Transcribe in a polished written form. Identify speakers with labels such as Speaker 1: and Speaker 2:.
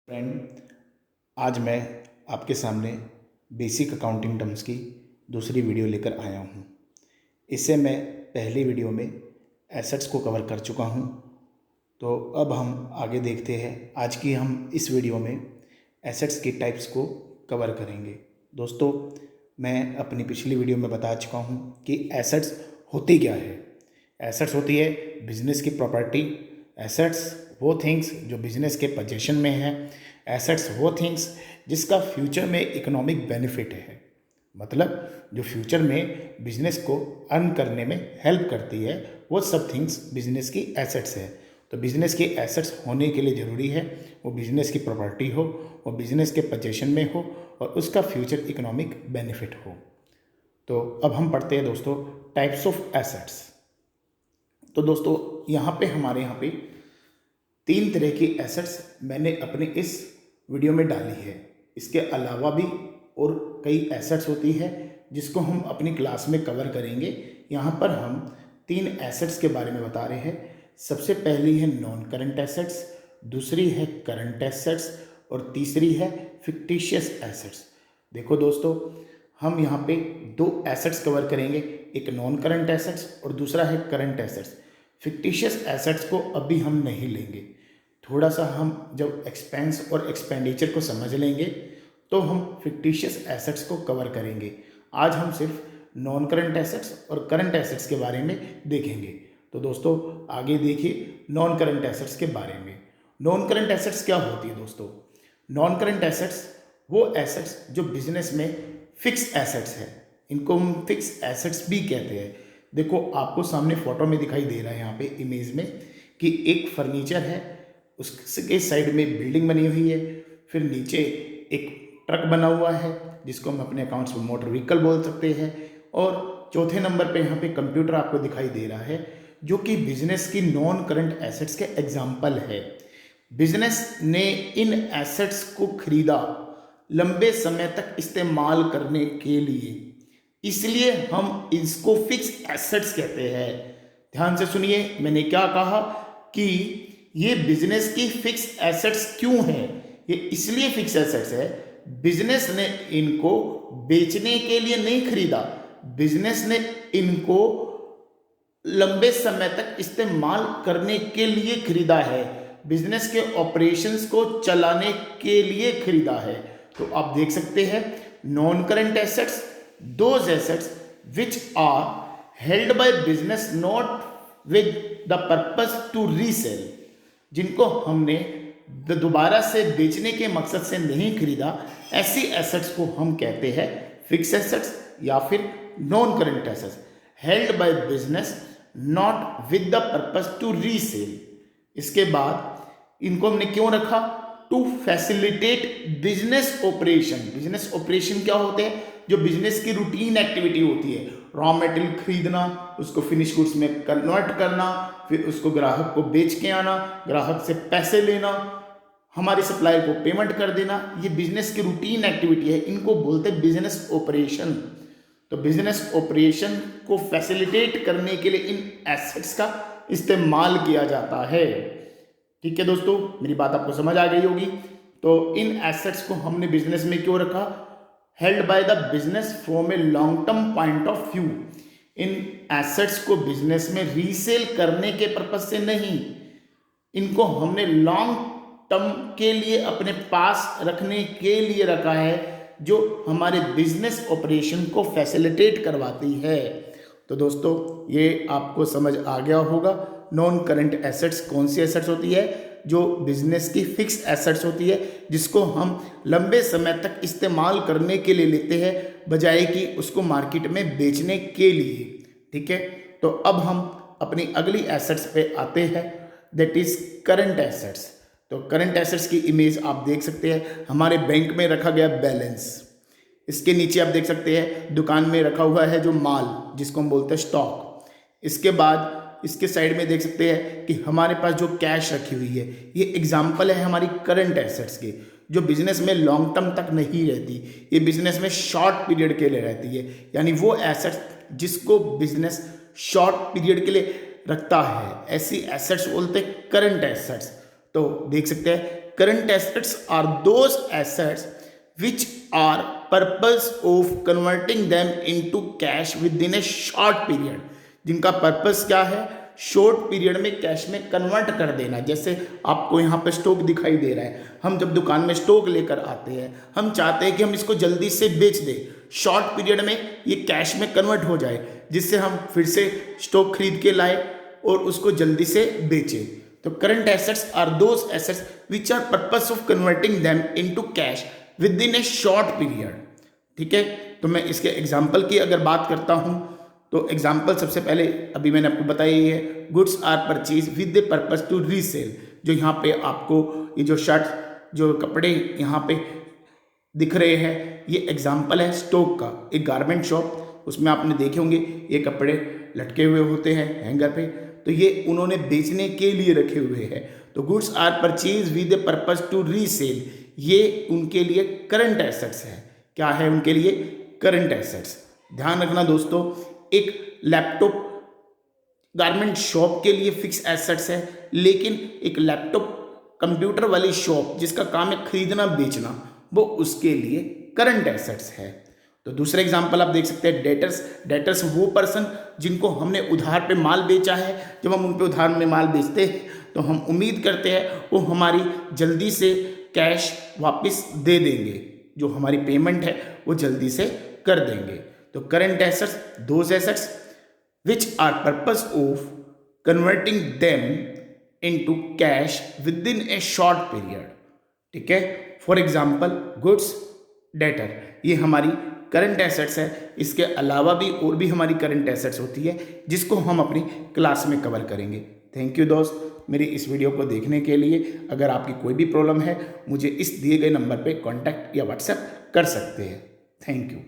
Speaker 1: Friend, आज मैं आपके सामने बेसिक अकाउंटिंग टर्म्स की दूसरी वीडियो लेकर आया हूँ। इससे मैं पहली वीडियो में एसेट्स को कवर कर चुका हूँ। तो अब हम आगे देखते हैं। आज की हम इस वीडियो में एसेट्स की टाइप्स को कवर करेंगे। दोस्तों, मैं अपनी पिछली वीडियो में बता चुका हूँ कि एसेट्स होती क्या है। एसेट्स होती है बिजनेस की प्रॉपर्टी। एसेट्स वो थिंग्स जो बिजनेस के पोजीशन में है। एसेट्स वो थिंग्स जिसका फ्यूचर में इकोनॉमिक बेनिफिट है, मतलब जो फ्यूचर में बिजनेस को अर्न करने में हेल्प करती है, वो सब थिंग्स बिजनेस की एसेट्स है। तो बिजनेस की एसेट्स होने के लिए ज़रूरी है वो बिजनेस की प्रॉपर्टी हो, वो बिजनेस के पोजीशन में हो और उसका फ्यूचर इकोनॉमिक बेनिफिट हो। तो अब हम पढ़ते हैं दोस्तों टाइप्स ऑफ एसेट्स। तो दोस्तों हमारे यहाँ पे 3 तरह की एसेट्स मैंने अपने इस वीडियो में डाली है। इसके अलावा भी और कई एसेट्स होती है जिसको हम अपनी क्लास में कवर करेंगे। यहाँ पर हम 3 एसेट्स के बारे में बता रहे हैं। सबसे पहली है नॉन करंट एसेट्स, दूसरी है करंट एसेट्स और तीसरी है फिक्टिशियस एसेट्स। देखो दोस्तों, हम यहाँ पे 2 एसेट्स कवर करेंगे, एक नॉन करंट एसेट्स और दूसरा है करंट एसेट्स। फिक्टिशियस एसेट्स को अभी हम नहीं लेंगे। थोड़ा सा हम जब एक्सपेंस और एक्सपेंडिचर को समझ लेंगे तो हम फिक्टिशियस एसेट्स को कवर करेंगे। आज हम सिर्फ नॉन करंट एसेट्स और करंट एसेट्स के बारे में देखेंगे। तो दोस्तों आगे देखिए नॉन करंट एसेट्स के बारे में। नॉन करंट एसेट्स क्या होती है दोस्तों? नॉन करंट एसेट्स वो एसेट्स जो बिजनेस में फिक्स एसेट्स है, इनको हम फिक्स एसेट्स भी कहते हैं। देखो आपको सामने फोटो में दिखाई दे रहा है यहाँ पे इमेज में कि एक फर्नीचर है, उसके साइड में बिल्डिंग बनी हुई है, फिर नीचे एक ट्रक बना हुआ है जिसको हम अपने अकाउंट्स में मोटर व्हीकल बोल सकते हैं, और चौथे नंबर पे यहाँ पे कंप्यूटर आपको दिखाई दे रहा है जो कि बिजनेस की नॉन करंट एसेट्स के एग्जाम्पल है। बिजनेस ने इन एसेट्स को खरीदा लंबे समय तक इस्तेमाल करने के लिए, इसलिए हम इसको फिक्स एसेट्स कहते हैं। ध्यान से सुनिए, मैंने क्या कहा कि ये बिजनेस की फिक्स एसेट्स क्यों है। ये इसलिए फिक्स एसेट्स है, बिजनेस ने इनको बेचने के लिए नहीं खरीदा, बिजनेस ने इनको लंबे समय तक इस्तेमाल करने के लिए खरीदा है, बिजनेस के ऑपरेशंस को चलाने के लिए खरीदा है। तो आप देख सकते हैं non current assets, those assets which are held by business not with the purpose to resale, जिनको हमने दोबारा से बेचने के मकसद से नहीं खरीदा, ऐसी एसेट्स को हम कहते हैं फिक्स एसेट्स या फिर non current assets held by business not with the purpose to resale. इसके बाद इनको हमने क्यों रखा? To facilitate business operation. Business operation क्या होते हैं? जो बिजनेस की रूटीन एक्टिविटी होती है, रॉ मटेरियल खरीदना, उसको फिनिश गुड्स में कन्वर्ट करना, फिर उसको ग्राहक को बेच के आना, ग्राहक से पैसे लेना, हमारे सप्लायर को पेमेंट कर देना, ये बिजनेस की रूटीन एक्टिविटी है, इनको बोलते हैं बिजनेस ऑपरेशन। तो बिजनेस ऑपरेशन को फैसिलिटेट करने के लिए इन एसेट्स का इस्तेमाल किया जाता है। ठीक है दोस्तों, मेरी बात आपको समझ आ गई होगी। तो इन एसेट्स को हमने बिजनेस में क्यों रखा? Held by the business from a long term point of view. In assets को बिजनेस में रीसेल करने के पर्पज से नहीं, इनको हमने लॉन्ग टर्म के लिए अपने पास रखने के लिए रखा है, जो हमारे बिजनेस ऑपरेशन को फैसिलिटेट करवाती है। तो दोस्तों ये आपको समझ आ गया होगा नॉन करंट एसेट्स कौन सी एसेट्स होती है, जो बिजनेस की फिक्स एसेट्स होती है, जिसको हम लंबे समय तक इस्तेमाल करने के लिए लेते हैं बजाय कि उसको मार्केट में बेचने के लिए। ठीक है, तो अब हम अपनी अगली एसेट्स पे आते हैं, दैट इज करंट एसेट्स। तो करंट एसेट्स की इमेज आप देख सकते हैं, हमारे बैंक में रखा गया बैलेंस, इसके नीचे आप देख सकते हैं दुकान में रखा हुआ है जो माल, जिसको हम बोलते हैं स्टॉक। इसके बाद इसके साइड में देख सकते हैं कि हमारे पास जो कैश रखी हुई है, ये एग्जाम्पल है हमारी करंट एसेट्स के, जो बिजनेस में लॉन्ग टर्म तक नहीं रहती, ये बिजनेस में शॉर्ट पीरियड के लिए रहती है। यानी वो एसेट्स जिसको बिजनेस शॉर्ट पीरियड के लिए रखता है, ऐसी एसेट्स बोलते हैं करंट एसेट्स। तो देख सकते हैं current assets are those assets which are purpose of converting them into cash within a short period, जिनका पर्पस क्या है, शॉर्ट पीरियड में कैश में कन्वर्ट कर देना। जैसे आपको यहाँ पे स्टॉक दिखाई दे रहा है, हम जब दुकान में स्टॉक लेकर आते हैं, हम चाहते हैं कि हम इसको जल्दी से बेच दें, शॉर्ट पीरियड में ये कैश में कन्वर्ट हो जाए, जिससे हम फिर से स्टॉक खरीद के लाए और उसको जल्दी से बेचें। तो current assets are those assets which are purpose of converting them into cash within a short period. ठीक है, तो मैं इसके एग्जाम्पल की अगर बात करता हूं तो एग्जाम्पल सबसे पहले अभी मैंने आपको बताया ही है, goods are purchase with the purpose to resale. जो यहाँ पे आपको ये जो शर्ट, जो कपड़े यहाँ पे दिख रहे हैं, ये एग्जाम्पल है स्टॉक का। एक गारमेंट शॉप, उसमें आपने देखे होंगे ये कपड़े लटके हुए होते हैं हैंगर पे, तो ये उन्होंने बेचने के लिए रखे हुए हैं। तो goods are purchase with the purpose to resale, ये उनके लिए करंट एसेट्स है। क्या है उनके लिए? Current assets. ध्यान रखना दोस्तों, एक लैपटॉप गारमेंट शॉप के लिए फिक्स एसेट्स है, लेकिन एक लैपटॉप कंप्यूटर वाली शॉप जिसका काम है खरीदना बेचना, वो उसके लिए करंट एसेट्स है। तो दूसरा एग्जांपल आप देख सकते हैं, डेटर्स। डेटर्स वो पर्सन जिनको हमने उधार पे माल बेचा है। जब हम उन पे उधार में माल बेचते हैं तो हम उम्मीद करते हैं वो हमारी जल्दी से कैश वापस दे देंगे, जो हमारी पेमेंट है वो जल्दी से कर देंगे। तो current assets those assets which are purpose of converting them into cash within a short period. ठीक है, फॉर एग्जाम्पल गुड्स, डेटर, ये हमारी करंट एसेट्स है। इसके अलावा भी और भी हमारी करंट एसेट्स होती है, जिसको हम अपनी क्लास में कवर करेंगे। थैंक यू दोस्त, मेरी इस वीडियो को देखने के लिए। अगर आपकी कोई भी प्रॉब्लम है, मुझे इस दिए गए नंबर पे कांटेक्ट या व्हाट्सएप कर सकते हैं। Thank you.